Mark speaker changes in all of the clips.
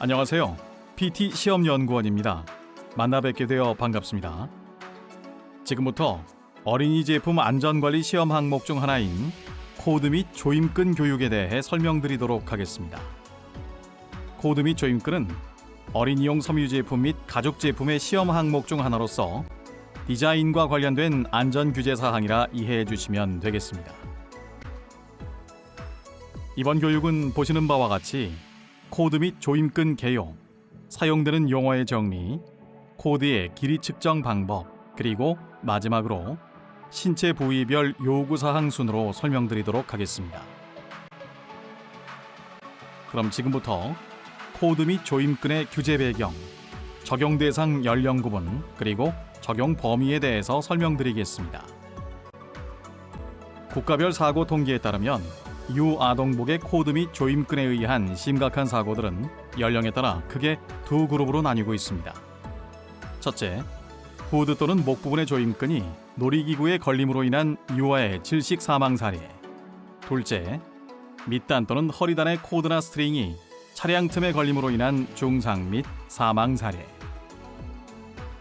Speaker 1: 안녕하세요. PT 시험연구원입니다. 만나 뵙게 되어 반갑습니다. 지금부터 어린이 제품 안전관리 시험 항목 중 하나인 코드 및 조임끈 교육에 대해 설명드리도록 하겠습니다. 코드 및 조임끈은 어린이용 섬유 제품 및 가죽 제품의 시험 항목 중 하나로서 디자인과 관련된 안전 규제 사항이라 이해해 주시면 되겠습니다. 이번 교육은 보시는 바와 같이 코드 및 조임끈 개요, 사용되는 용어의 정리, 코드의 길이 측정 방법, 그리고 마지막으로 신체 부위별 요구사항 순으로 설명드리도록 하겠습니다. 그럼 지금부터 코드 및 조임끈의 규제 배경, 적용 대상 연령 구분, 그리고 적용 범위에 대해서 설명드리겠습니다. 국가별 사고 통계에 따르면 유아동복의 코드 및 조임끈에 의한 심각한 사고들은 연령에 따라 크게 두 그룹으로 나뉘고 있습니다. 첫째, 후드 또는 목 부분의 조임끈이 놀이기구의 걸림으로 인한 유아의 질식 사망 사례. 둘째, 밑단 또는 허리단의 코드나 스트링이 차량 틈의 걸림으로 인한 중상 및 사망 사례.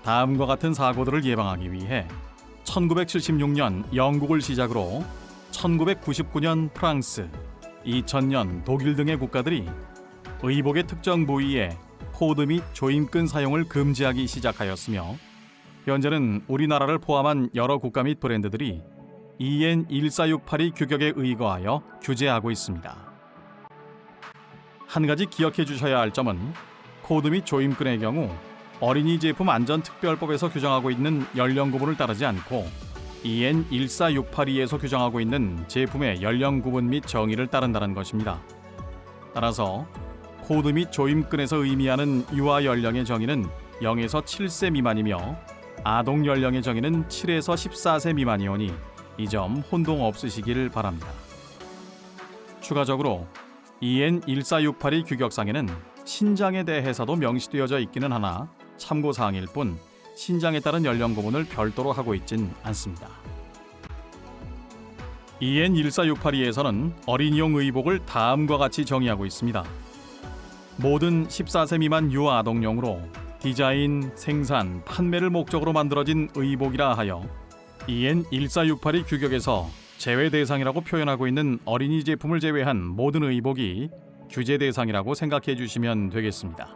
Speaker 1: 다음과 같은 사고들을 예방하기 위해 1976년 영국을 시작으로 1999년 프랑스, 2000년 독일 등의 국가들이 의복의 특정 부위에 코드 및 조임끈 사용을 금지하기 시작하였으며 현재는 우리나라를 포함한 여러 국가 및 브랜드들이 EN 14682 규격에 의거하여 규제하고 있습니다. 한 가지 기억해 주셔야 할 점은 코드 및 조임끈의 경우 어린이 제품 안전특별법에서 규정하고 있는 연령 구분을 따르지 않고 EN 14682에서 규정하고 있는 제품의 연령 구분 및 정의를 따른다는 것입니다. 따라서 코드 및 조임끈에서 의미하는 유아 연령의 정의는 0에서 7세 미만이며 아동 연령의 정의는 7에서 14세 미만이오니 이 점 혼동 없으시길 바랍니다. 추가적으로 EN 14682 규격상에는 신장에 대해서도 명시되어져 있기는 하나 참고사항일 뿐 신장에 따른 연령 구분을 별도로 하고 있진 않습니다. EN 14682에서는 어린이용 의복을 다음과 같이 정의하고 있습니다. 모든 14세 미만 유아아동용으로 디자인, 생산, 판매를 목적으로 만들어진 의복이라 하여 EN 14682 규격에서 제외 대상이라고 표현하고 있는 어린이 제품을 제외한 모든 의복이 규제 대상이라고 생각해 주시면 되겠습니다.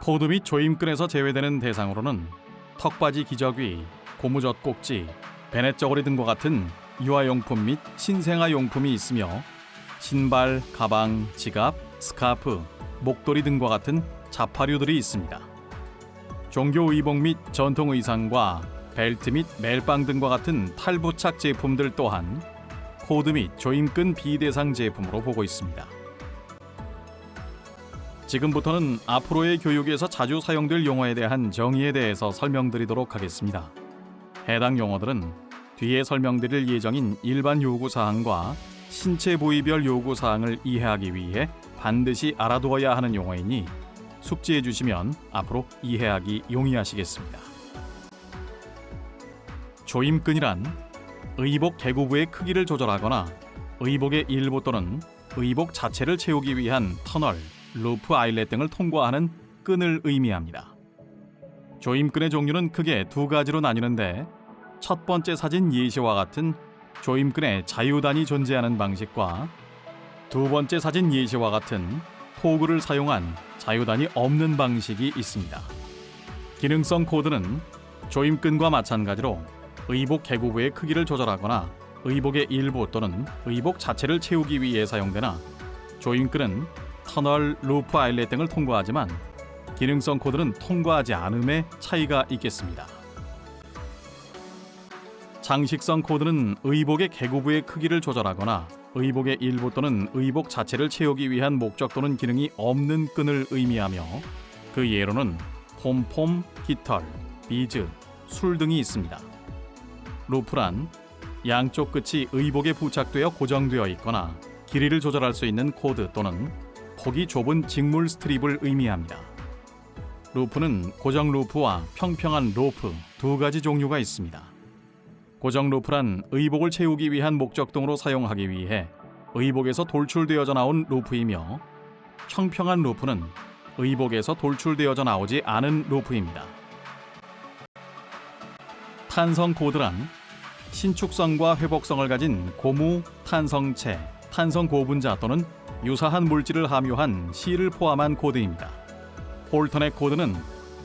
Speaker 1: 코드 및 조임끈에서 제외되는 대상으로는 턱받이 기저귀, 고무젖 꼭지, 베넷 저고리 등과 같은 유아용품 및 신생아용품이 있으며 신발, 가방, 지갑, 스카프, 목도리 등과 같은 자파류들이 있습니다. 종교 의복 및 전통 의상과 벨트 및 멜빵 등과 같은 탈부착 제품들 또한 코드 및 조임끈 비대상 제품으로 보고 있습니다. 지금부터는 앞으로의 교육에서 자주 사용될 용어에 대한 정의에 대해서 설명드리도록 하겠습니다. 해당 용어들은 뒤에 설명드릴 예정인 일반 요구사항과 신체 부위별 요구사항을 이해하기 위해 반드시 알아두어야 하는 용어이니 숙지해 주시면 앞으로 이해하기 용이하시겠습니다. 조임끈이란 의복 개구부의 크기를 조절하거나 의복의 일부 또는 의복 자체를 채우기 위한 터널, 루프 아일렛 등을 통과하는 끈을 의미합니다. 조임끈의 종류는 크게 두 가지로 나뉘는데 첫 번째 사진 예시와 같은 조임끈의 자유단이 존재하는 방식과 두 번째 사진 예시와 같은 토글을 사용한 자유단이 없는 방식이 있습니다. 기능성 코드는 조임끈과 마찬가지로 의복 개구부의 크기를 조절하거나 의복의 일부 또는 의복 자체를 채우기 위해 사용되나 조임끈은 터널, 루프 아일렛 등을 통과하지만 기능성 코드는 통과하지 않음에 차이가 있겠습니다. 장식성 코드는 의복의 개구부의 크기를 조절하거나 의복의 일부 또는 의복 자체를 채우기 위한 목적 또는 기능이 없는 끈을 의미하며 그 예로는 폼폼, 깃털, 비즈, 술 등이 있습니다. 루프란 양쪽 끝이 의복에 부착되어 고정되어 있거나 길이를 조절할 수 있는 코드 또는 폭이 좁은 직물 스트립을 의미합니다. 루프는 고정 루프와 평평한 로프 두 가지 종류가 있습니다. 고정 루프란 의복을 채우기 위한 목적등으로 사용하기 위해 의복에서 돌출되어져 나온 루프이며 평평한 루프는 의복에서 돌출되어져 나오지 않은 루프입니다. 탄성 코드란 신축성과 회복성을 가진 고무, 탄성체, 탄성 고분자 또는 유사한 물질을 함유한 실을 포함한 코드입니다. 폴터넥 코드는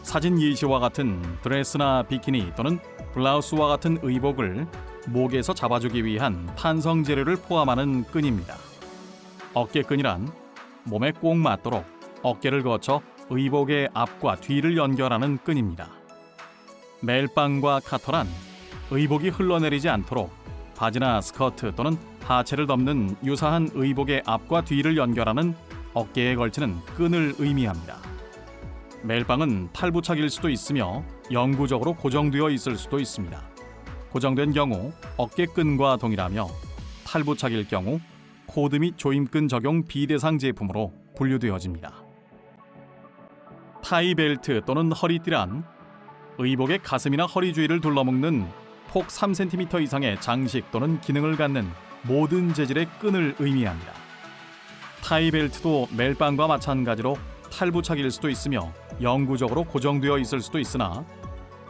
Speaker 1: 사진 예시와 같은 드레스나 비키니 또는 블라우스와 같은 의복을 목에서 잡아주기 위한 탄성 재료를 포함하는 끈입니다. 어깨끈이란 몸에 꼭 맞도록 어깨를 거쳐 의복의 앞과 뒤를 연결하는 끈입니다. 멜빵과 카터란 의복이 흘러내리지 않도록 바지나 스커트 또는 하체를 덮는 유사한 의복의 앞과 뒤를 연결하는 어깨에 걸치는 끈을 의미합니다. 멜빵은 탈부착일 수도 있으며 영구적으로 고정되어 있을 수도 있습니다. 고정된 경우 어깨끈과 동일하며 탈부착일 경우 코드 및 조임끈 적용 비대상 제품으로 분류되어집니다. 타이벨트 또는 허리띠란 의복의 가슴이나 허리 주위를 둘러먹는 폭 3cm 이상의 장식 또는 기능을 갖는 모든 재질의 끈을 의미합니다. 타이벨트도 멜빵과 마찬가지로 탈부착일 수도 있으며 영구적으로 고정되어 있을 수도 있으나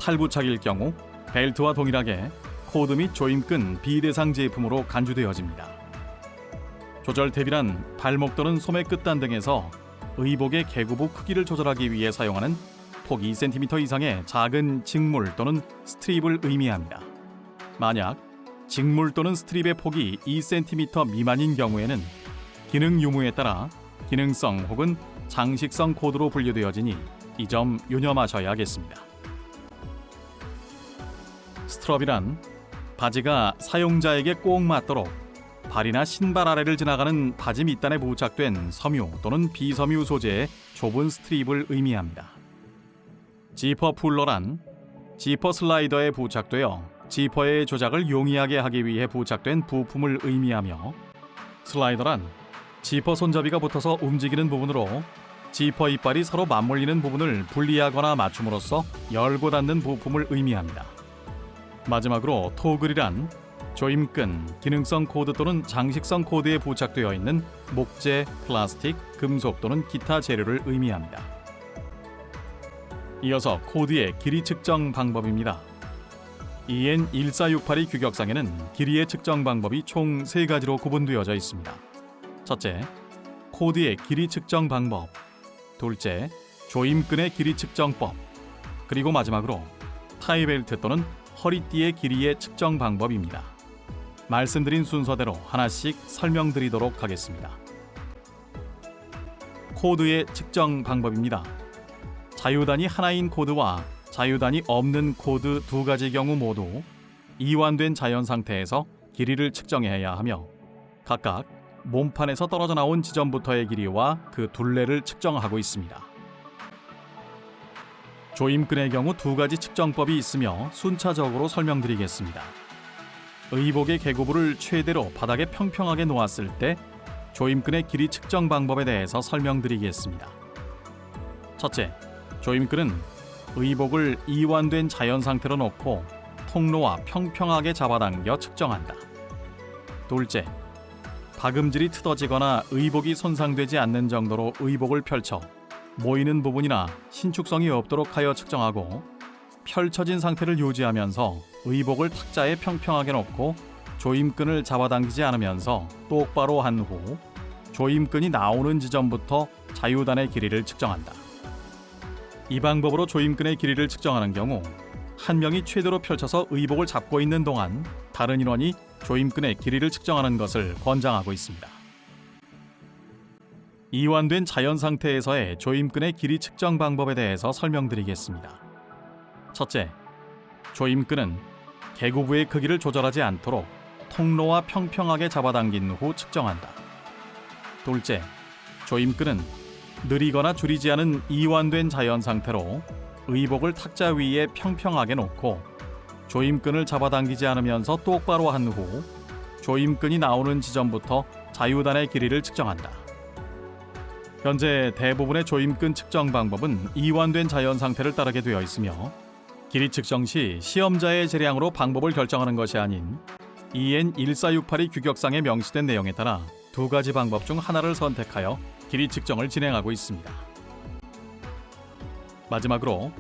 Speaker 1: 탈부착일 경우 벨트와 동일하게 코드 및 조임끈 비대상 제품으로 간주되어집니다. 조절 탭이란 발목 또는 소매 끝단 등에서 의복의 계구부 크기를 조절하기 위해 사용하는 폭 2cm 이상의 작은 직물 또는 스트립을 의미합니다. 만약 직물 또는 스트립의 폭이 2cm 미만인 경우에는 기능 유무에 따라 기능성 혹은 장식성 코드로 분류되어지니 이 점 유념하셔야겠습니다. 스트럽이란 바지가 사용자에게 꼭 맞도록 발이나 신발 아래를 지나가는 바지 밑단에 부착된 섬유 또는 비섬유 소재의 좁은 스트립을 의미합니다. 지퍼 풀러란 지퍼 슬라이더에 부착되어 지퍼의 조작을 용이하게 하기 위해 부착된 부품을 의미하며, 슬라이더란 지퍼 손잡이가 붙어서 움직이는 부분으로 지퍼 이빨이 서로 맞물리는 부분을 분리하거나 맞춤으로써 열고 닫는 부품을 의미합니다. 마지막으로 토글이란 조임끈, 기능성 코드 또는 장식성 코드에 부착되어 있는 목재, 플라스틱, 금속 또는 기타 재료를 의미합니다. 이어서 코드의 길이 측정 방법입니다. EN 14682 규격상에는 길이의 측정 방법이 총 3가지로 구분되어져 있습니다. 첫째, 코드의 길이 측정 방법. 둘째, 조임끈의 길이 측정법. 그리고 마지막으로 타이벨트 또는 허리띠의 길이의 측정 방법입니다. 말씀드린 순서대로 하나씩 설명드리도록 하겠습니다. 코드의 측정 방법입니다. 자유단이 하나인 코드와 자유단이 없는 코드 2가지 경우 모두 이완된 자연 상태에서 길이를 측정해야 하며, 각각 몸판에서 떨어져 나온 지점부터의 길이와 그 둘레를 측정하고 있습니다. 조임끈의 경우 2가지 측정법이 있으며 순차적으로 설명드리겠습니다. 의복의 계구부를 최대로 바닥에 평평하게 놓았을 때 조임끈의 길이 측정 방법에 대해서 설명드리겠습니다. 첫째, 조임끈은 의복을 이완된 자연 상태로 놓고 통로와 평평하게 잡아당겨 측정한다. 둘째, 박음질이 트어지거나 의복이 손상되지 않는 정도로 의복을 펼쳐 모이는 부분이나 신축성이 없도록 하여 측정하고, 펼쳐진 상태를 유지하면서 의복을 탁자에 평평하게 놓고 조임끈을 잡아당기지 않으면서 똑바로 한 후 조임끈이 나오는 지점부터 자유단의 길이를 측정한다. 이 방법으로 조임끈의 길이를 측정하는 경우 한 명이 최대로 펼쳐서 의복을 잡고 있는 동안 다른 인원이 조임끈의 길이를 측정하는 것을 권장하고 있습니다. 이완된 자연 상태에서의 조임끈의 길이 측정 방법에 대해서 설명드리겠습니다. 첫째, 조임끈은 계구부의 크기를 조절하지 않도록 통로와 평평하게 잡아당긴 후 측정한다. 둘째, 조임끈은 느리거나 줄이지 않은 이완된 자연 상태로 의복을 탁자 위에 평평하게 놓고 조임끈을 잡아당기지 않으면서 똑바로 한 후 조임끈이 나오는 지점부터 자유단의 길이를 측정한다. 현재 대부분의 조임끈 측정 방법은 이완된 자연 상태를 따르게 되어 있으며, 길이 측정 시 시험자의 재량으로 방법을 결정하는 것이 아닌 EN 14682 규격상에 명시된 내용에 따라 2가지 방법 중 하나를 선택하여 길이 측정을 진행하고 있습니다. 마지막으로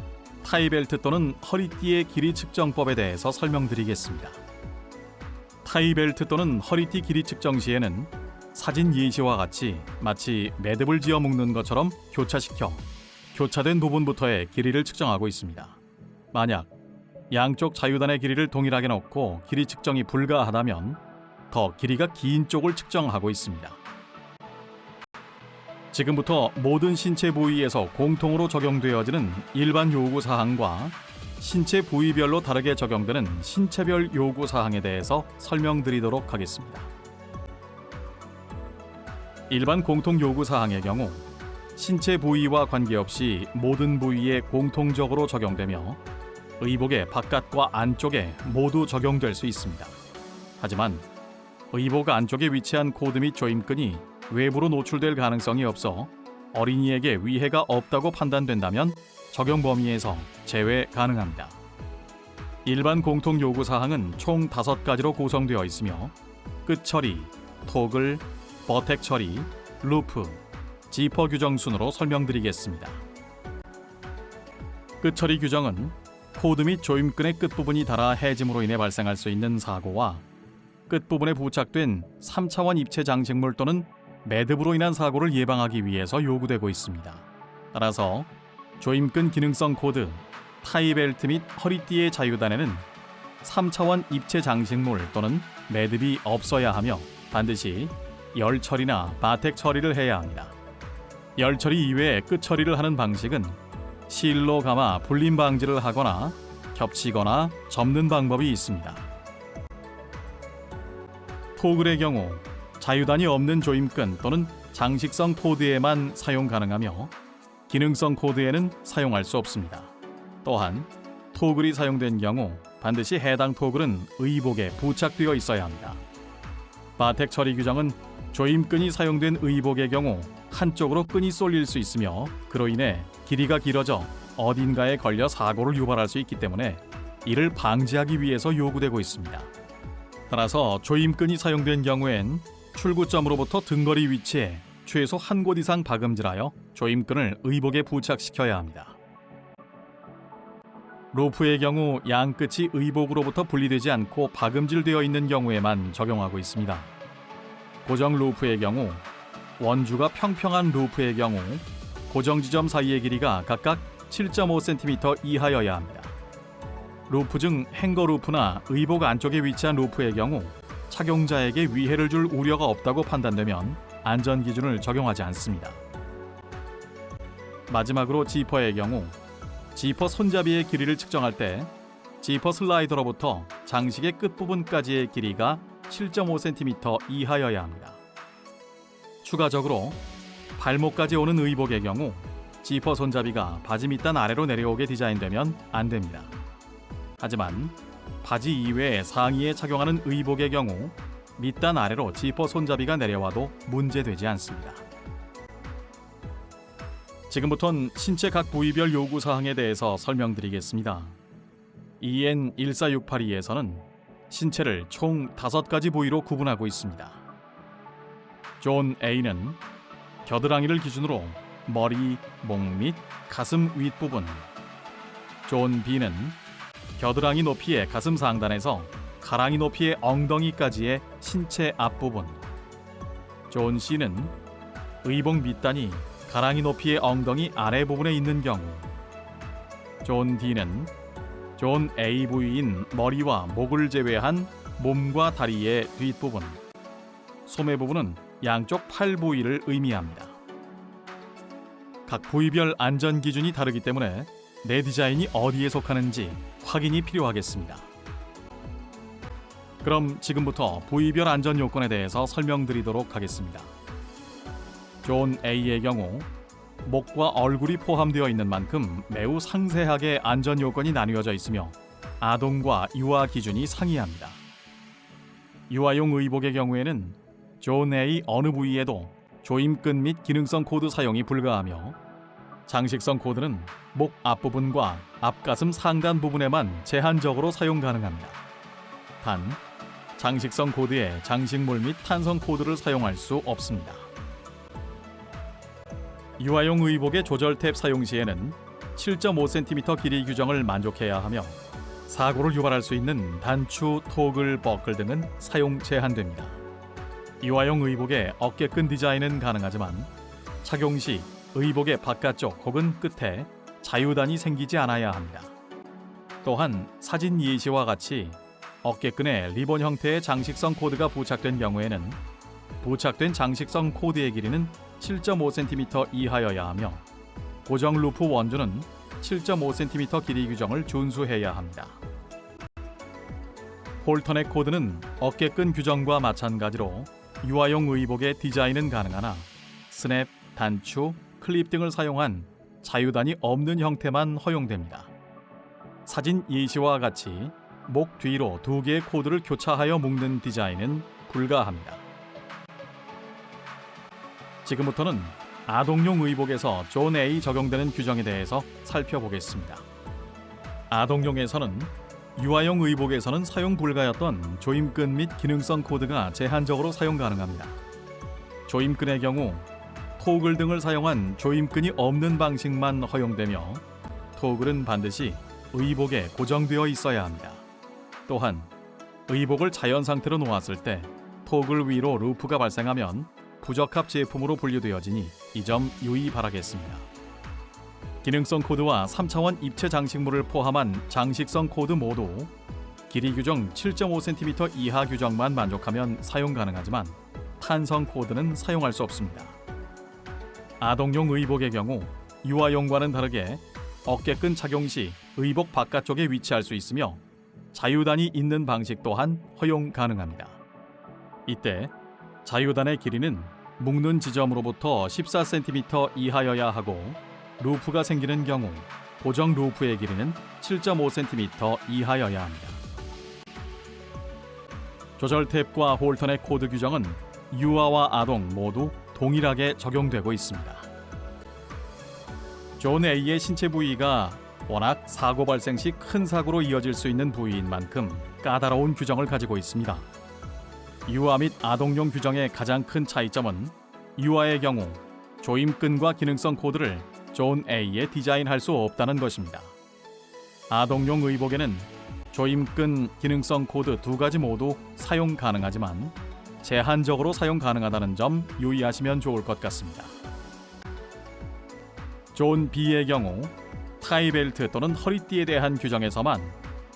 Speaker 1: 타이벨트 또는 허리띠의 길이 측정법에 대해서 설명드리겠습니다. 타이벨트 또는 허리띠 길이 측정 시에는 사진 예시와 같이 마치 매듭을 지어 묶는 것처럼 교차시켜 교차된 부분부터의 길이를 측정하고 있습니다. 만약 양쪽 자유단의 길이를 동일하게 놓고 길이 측정이 불가하다면 더 길이가 긴 쪽을 측정하고 있습니다. 지금부터 모든 신체 부위에서 공통으로 적용되어지는 일반 요구사항과 신체 부위별로 다르게 적용되는 신체별 요구사항에 대해서 설명드리도록 하겠습니다. 일반 공통 요구사항의 경우 신체 부위와 관계없이 모든 부위에 공통적으로 적용되며 의복의 바깥과 안쪽에 모두 적용될 수 있습니다. 하지만 의복 안쪽에 위치한 코드 및 조임끈이 외부로 노출될 가능성이 없어 어린이에게 위해가 없다고 판단된다면 적용 범위에서 제외 가능합니다. 일반 공통 요구 사항은 총 5가지로 구성되어 있으며 끝처리, 토글, 버텍 처리, 루프, 지퍼 규정 순으로 설명드리겠습니다. 끝처리 규정은 코드 및 조임끈의 끝부분이 닳아 해짐으로 인해 발생할 수 있는 사고와 끝부분에 부착된 3차원 입체 장식물 또는 매듭으로 인한 사고를 예방하기 위해서 요구되고 있습니다. 따라서 조임끈 기능성 코드, 타이벨트 및 허리띠의 자유단에는 3차원 입체 장식물 또는 매듭이 없어야 하며 반드시 열 처리나 바텍 처리를 해야 합니다. 열 처리 이외에 끝 처리를 하는 방식은 실로 감아 불림 방지를 하거나 겹치거나 접는 방법이 있습니다. 토글의 경우 자유단이 없는 조임끈 또는 장식성 코드에만 사용 가능하며 기능성 코드에는 사용할 수 없습니다. 또한 토글이 사용된 경우 반드시 해당 토글은 의복에 부착되어 있어야 합니다. 바텍 처리 규정은 조임끈이 사용된 의복의 경우 한쪽으로 끈이 쏠릴 수 있으며 그로 인해 길이가 길어져 어딘가에 걸려 사고를 유발할 수 있기 때문에 이를 방지하기 위해서 요구되고 있습니다. 따라서 조임끈이 사용된 경우엔 출구점으로부터 등거리 위치에 최소 한 곳 이상 박음질하여 조임끈을 의복에 부착시켜야 합니다. 로프의 경우 양 끝이 의복으로부터 분리되지 않고 박음질되어 있는 경우에만 적용하고 있습니다. 고정 루프의 경우 원주가 평평한 루프의 경우 고정 지점 사이의 길이가 각각 7.5cm 이하여야 합니다. 루프 중 행거 루프나 의복 안쪽에 위치한 루프의 경우 착용자에게 위해를 줄 우려가 없다고 판단되면 안전 기준을 적용하지 않습니다. 마지막으로 지퍼의 경우 지퍼 손잡이의 길이를 측정할 때 지퍼 슬라이더로부터 장식의 끝부분까지의 길이가 7.5cm 이하여야 합니다. 추가적으로 발목까지 오는 의복의 경우 지퍼 손잡이가 바지 밑단 아래로 내려오게 디자인되면 안 됩니다. 하지만 바지 이외에 상의에 착용하는 의복의 경우 밑단 아래로 지퍼 손잡이가 내려와도 문제되지 않습니다. 지금부턴 신체 각 부위별 요구사항에 대해서 설명드리겠습니다. EN 14682에서는 신체를 총 5가지 부위로 구분하고 있습니다. 존 A는 겨드랑이를 기준으로 머리, 목 및 가슴 윗부분, 존 B는 겨드랑이 높이의 가슴 상단에서 가랑이 높이의 엉덩이까지의 신체 앞부분, 존 C는 의복 밑단이 가랑이 높이의 엉덩이 아래 부분에 있는 경우, 존 D는 존 A 부위인 머리와 목을 제외한 몸과 다리의 뒷부분, 소매 부분은 양쪽 팔 부위를 의미합니다. 각 부위별 안전 기준이 다르기 때문에 내 디자인이 어디에 속하는지 확인이 필요하겠습니다. 그럼 지금부터 부위별 안전 요건에 대해서 설명드리도록 하겠습니다. 존 A의 경우 목과 얼굴이 포함되어 있는 만큼 매우 상세하게 안전 요건이 나뉘어져 있으며 아동과 유아 기준이 상이합니다. 유아용 의복의 경우에는 존 A 어느 부위에도 조임끈 및 기능성 코드 사용이 불가하며 장식성 코드는 목 앞부분과 앞가슴 상단 부분에만 제한적으로 사용 가능합니다. 단, 장식성 코드에 장식물 및 탄성 코드를 사용할 수 없습니다. 유아용 의복의 조절 탭 사용 시에는 7.5cm 길이 규정을 만족해야 하며 사고를 유발할 수 있는 단추, 토글, 버클 등은 사용 제한됩니다. 유아용 의복의 어깨끈 디자인은 가능하지만 착용 시 의복의 바깥쪽 혹은 끝에 자유단이 생기지 않아야 합니다. 또한 사진 예시와 같이 어깨끈에 리본 형태의 장식성 코드가 부착된 경우에는 부착된 장식성 코드의 길이는 7.5cm 이하여야 하며 고정 루프 원주는 7.5cm 길이 규정을 준수해야 합니다. 홀터넥 코드는 어깨끈 규정과 마찬가지로 유아용 의복의 디자인은 가능하나 스냅, 단추, 클립 등을 사용한 자유단이 없는 형태만 허용됩니다. 사진 예시와 같이 목 뒤로 두 개의 코드를 교차하여 묶는 디자인은 불가합니다. 지금부터는 아동용 의복에서 존 A 적용되는 규정에 대해서 살펴보겠습니다. 아동용에서는 유아용 의복에서는 사용 불가였던 조임끈 및 기능성 코드가 제한적으로 사용 가능합니다. 조임끈의 경우 토글 등을 사용한 조임끈이 없는 방식만 허용되며 토글은 반드시 의복에 고정되어 있어야 합니다. 또한 의복을 자연 상태로 놓았을 때 토글 위로 루프가 발생하면 부적합 제품으로 분류되어지니 이 점 유의 바라겠습니다. 기능성 코드와 3차원 입체 장식물을 포함한 장식성 코드 모두 길이 규정 7.5cm 이하 규정만 만족하면 사용 가능하지만 탄성 코드는 사용할 수 없습니다. 아동용 의복의 경우 유아용과는 다르게 어깨끈 착용 시 의복 바깥쪽에 위치할 수 있으며 자유단이 있는 방식 또한 허용 가능합니다. 이때 자유단의 길이는 묶는 지점으로부터 14cm 이하여야 하고 루프가 생기는 경우 고정 루프의 길이는 7.5cm 이하여야 합니다. 조절 탭과 홀터넥 코드 규정은 유아와 아동 모두 동일하게 적용되고 있습니다. 존 A의 신체 부위가 워낙 사고 발생 시 큰 사고로 이어질 수 있는 부위인 만큼 까다로운 규정을 가지고 있습니다. 유아 및 아동용 규정의 가장 큰 차이점은 유아의 경우 조임끈과 기능성 코드를 존 A에 디자인할 수 없다는 것입니다. 아동용 의복에는 조임끈, 기능성 코드 두 가지 모두 사용 가능하지만 제한적으로 사용 가능하다는 점 유의하시면 좋을 것 같습니다. 존 B의 경우 타이벨트 또는 허리띠에 대한 규정에서만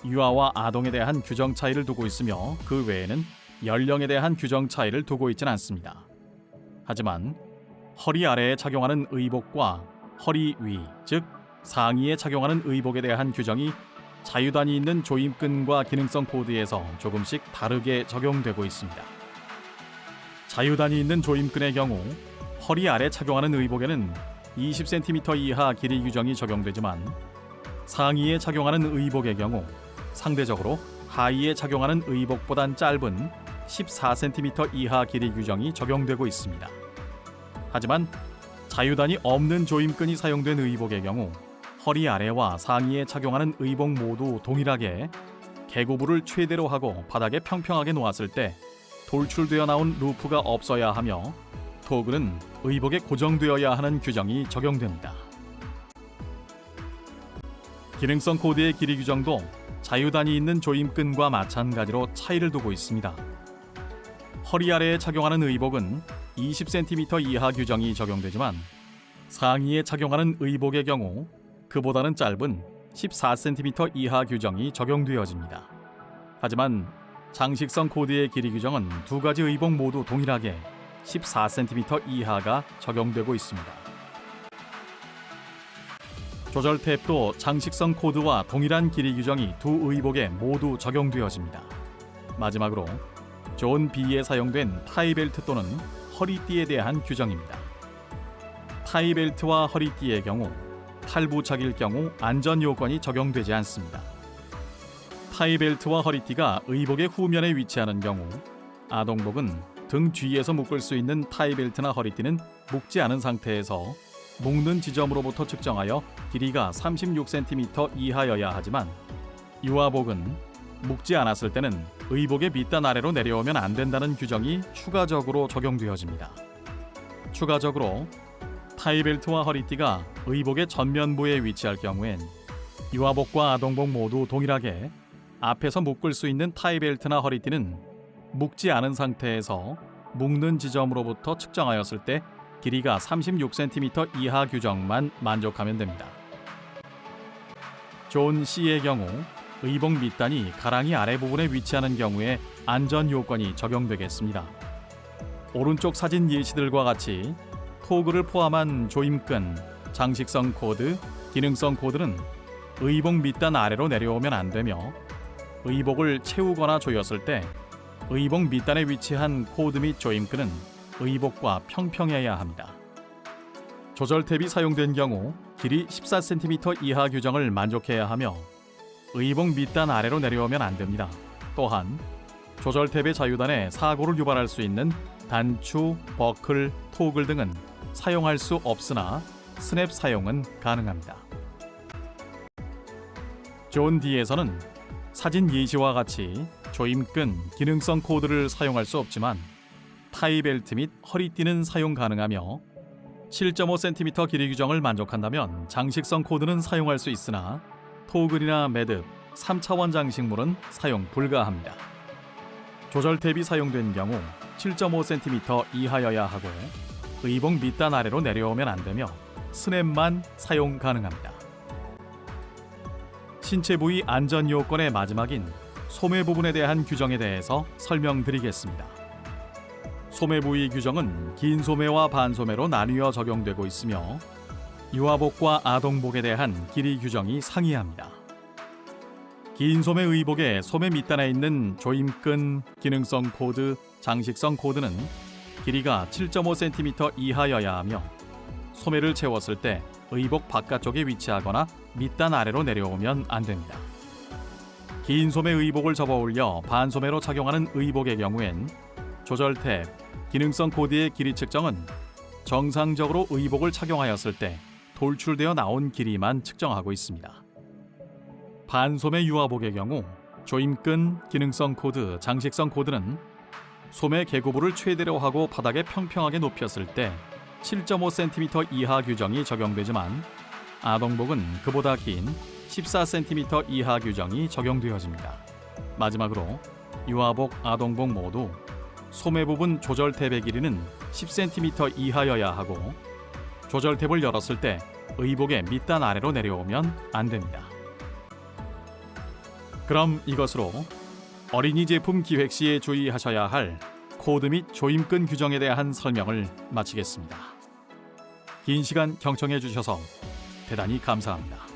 Speaker 1: 유아와 아동에 대한 규정 차이를 두고 있으며 그 외에는 연령에 대한 규정 차이를 두고 있지는 않습니다. 하지만 허리 아래에 착용하는 의복과 허리 위, 즉 상의에 착용하는 의복에 대한 규정이 자유단이 있는 조임끈과 기능성 코드에서 조금씩 다르게 적용되고 있습니다. 자유단이 있는 조임끈의 경우 허리 아래 착용하는 의복에는 20cm 이하 길이 규정이 적용되지만 상의에 착용하는 의복의 경우 상대적으로 하의에 착용하는 의복보단 짧은 14cm 이하 길이 규정이 적용되고 있습니다. 하지만 자유단이 없는 조임끈이 사용된 의복의 경우 허리 아래와 상의에 착용하는 의복 모두 동일하게 개고부를 최대로 하고 바닥에 평평하게 놓았을 때 돌출되어 나온 루프가 없어야 하며 토글은 의복에 고정되어야 하는 규정이 적용됩니다. 기능성 코드의 길이 규정도 자유단이 있는 조임끈과 마찬가지로 차이를 두고 있습니다. 허리 아래에 착용하는 의복은 20cm 이하 규정이 적용되지만 상의에 착용하는 의복의 경우 그보다는 짧은 14cm 이하 규정이 적용되어집니다. 하지만 장식성 코드의 길이 규정은 두 가지 의복 모두 동일하게 14cm 이하가 적용되고 있습니다. 조절 탭도 장식성 코드와 동일한 길이 규정이 두 의복에 모두 적용되어집니다. 마지막으로 존 B에 사용된 타이벨트 또는 허리띠에 대한 규정입니다. 타이벨트와 허리띠의 경우 탈부착일 경우 안전 요건이 적용되지 않습니다. 타이벨트와 허리띠가 의복의 후면에 위치하는 경우 아동복은 등 뒤에서 묶을 수 있는 타이벨트나 허리띠는 묶지 않은 상태에서 묶는 지점으로부터 측정하여 길이가 36cm 이하여야 하지만 유아복은 묶지 않았을 때는 의복의 밑단 아래로 내려오면 안 된다는 규정이 추가적으로 적용되어집니다. 추가적으로 타이벨트와 허리띠가 의복의 전면부에 위치할 경우엔 유아복과 아동복 모두 동일하게 앞에서 묶을 수 있는 타이벨트나 허리띠는 묶지 않은 상태에서 묶는 지점으로부터 측정하였을 때 길이가 36cm 이하 규정만 만족하면 됩니다. 존 C의 경우 의복 밑단이 가랑이 아래 부분에 위치하는 경우에 안전 요건이 적용되겠습니다. 오른쪽 사진 예시들과 같이 토글을 포함한 조임끈, 장식성 코드, 기능성 코드는 의복 밑단 아래로 내려오면 안 되며 의복을 채우거나 조였을 때 의복 밑단에 위치한 코드 및 조임끈은 의복과 평평해야 합니다. 조절 탭이 사용된 경우 길이 14cm 이하 규정을 만족해야 하며 의복 밑단 아래로 내려오면 안 됩니다. 또한 조절 탭의 자유단에 사고를 유발할 수 있는 단추, 버클, 토글 등은 사용할 수 없으나 스냅 사용은 가능합니다. 존 D에서는 사진 예시와 같이 조임끈, 기능성 코드를 사용할 수 없지만 타이벨트 및 허리띠는 사용 가능하며 7.5cm 길이 규정을 만족한다면 장식성 코드는 사용할 수 있으나 토글이나 매듭, 3차원 장식물은 사용 불가합니다. 조절 탭이 사용된 경우 7.5cm 이하여야 하고 의복 밑단 아래로 내려오면 안 되며 스냅만 사용 가능합니다. 신체 부위 안전 요건의 마지막인 소매 부분에 대한 규정에 대해서 설명드리겠습니다. 소매 부위 규정은 긴 소매와 반소매로 나뉘어 적용되고 있으며 유아복과 아동복에 대한 길이 규정이 상이합니다. 긴 소매 의복의 소매 밑단에 있는 조임끈, 기능성 코드, 장식성 코드는 길이가 7.5cm 이하여야 하며 소매를 채웠을 때 의복 바깥쪽에 위치하거나 밑단 아래로 내려오면 안 됩니다. 긴 소매 의복을 접어올려 반소매로 착용하는 의복의 경우엔 조절 탭, 기능성 코드의 길이 측정은 정상적으로 의복을 착용하였을 때 돌출되어 나온 길이만 측정하고 있습니다. 반소매 유아복의 경우 조임끈, 기능성 코드, 장식성 코드는 소매 개구부를 최대로 하고 바닥에 평평하게 높였을 때 7.5cm 이하 규정이 적용되지만 아동복은 그보다 긴 14cm 이하 규정이 적용되어집니다. 마지막으로 유아복, 아동복 모두 소매 부분 조절 탭의 길이는 10cm 이하여야 하고 조절 탭을 열었을 때 의복의 밑단 아래로 내려오면 안 됩니다. 그럼 이것으로 어린이 제품 기획 시에 주의하셔야 할 코드 및 조임끈 규정에 대한 설명을 마치겠습니다. 긴 시간 경청해 주셔서 대단히 감사합니다.